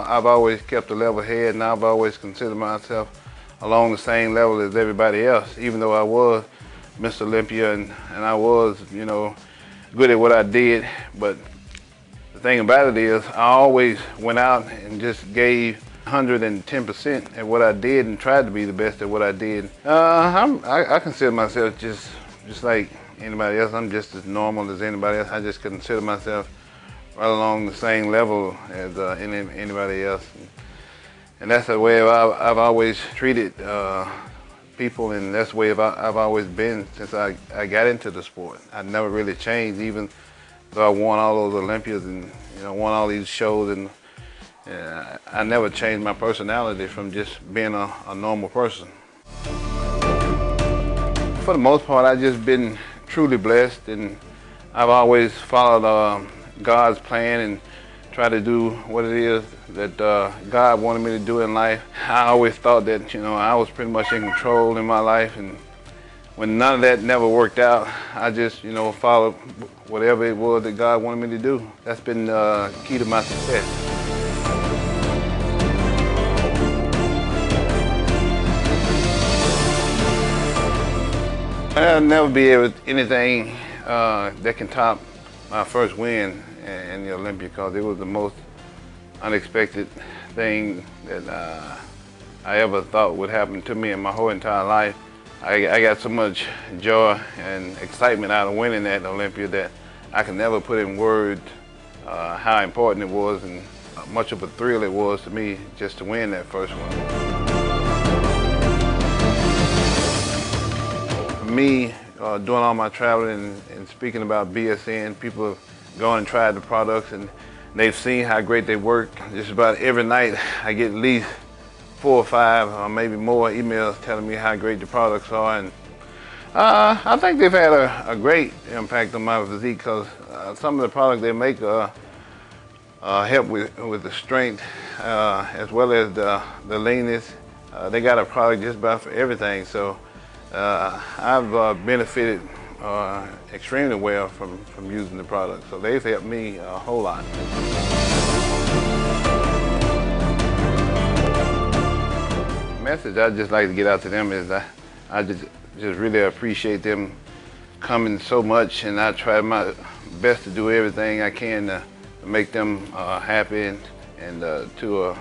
I've always kept a level head, and I've always considered myself along the same level as everybody else, even though I was Mr. Olympia and I was, you know, good at what I did. But the thing about it is I always went out and just gave 110% at what I did and tried to be the best at what I did. I consider myself just like anybody else. I'm just as normal as anybody else. I just consider myself right along the same level as anybody else. And that's the way I've always treated people, and that's the way I've always been since I got into the sport. I never really changed, even though I won all those Olympias and, you know, won all these shows, and I never changed my personality from just being a normal person. For the most part, I've just been truly blessed, and I've always followed God's plan and try to do what it is that God wanted me to do in life. I always thought that, you know, I was pretty much in control in my life, and when none of that never worked out, I just, you know, followed whatever it was that God wanted me to do. That's been key to my success. I'll never be able to anything that can top my first win in the Olympia, because it was the most unexpected thing that I ever thought would happen to me in my whole entire life. I got so much joy and excitement out of winning that Olympia that I can never put in words how important it was and how much of a thrill it was to me just to win that first one. For me, doing all my traveling and speaking about BSN, people have gone and tried the products and they've seen how great they work. Just about every night I get at least 4 or 5 or maybe more emails telling me how great the products are, and I think they've had a great impact on my physique, because some of the products they make help with the strength as well as the leanness. They got a product just about for everything, so I've benefited extremely well from using the product. So they've helped me a whole lot. The message I'd just like to get out to them is that I just really appreciate them coming so much, and I try my best to do everything I can to make them happy and to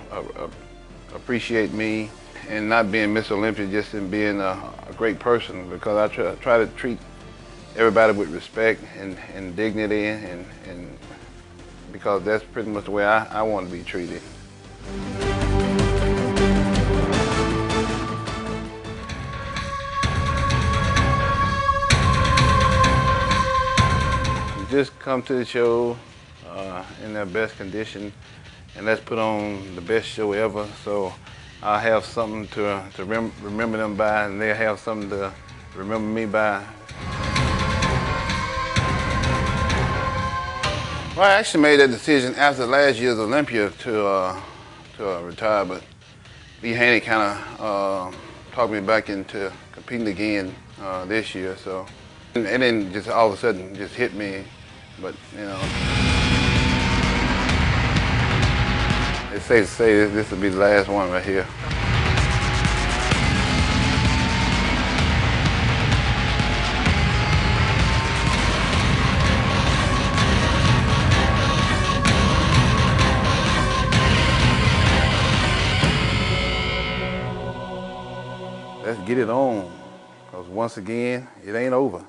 appreciate me, and not being Miss Olympia, just in being a great person, because I try to treat everybody with respect and dignity, and because that's pretty much the way I want to be treated. Just come to the show in their best condition, and let's put on the best show ever. So I'll have something to remember them by, and they'll have something to remember me by. Well, I actually made that decision after last year's Olympia to retire, but Lee Haney kind of talked me back into competing again this year. So, and then just all of a sudden just hit me, but you know, it's safe to say this will be the last one right here. Let's get it on, because once again, it ain't over.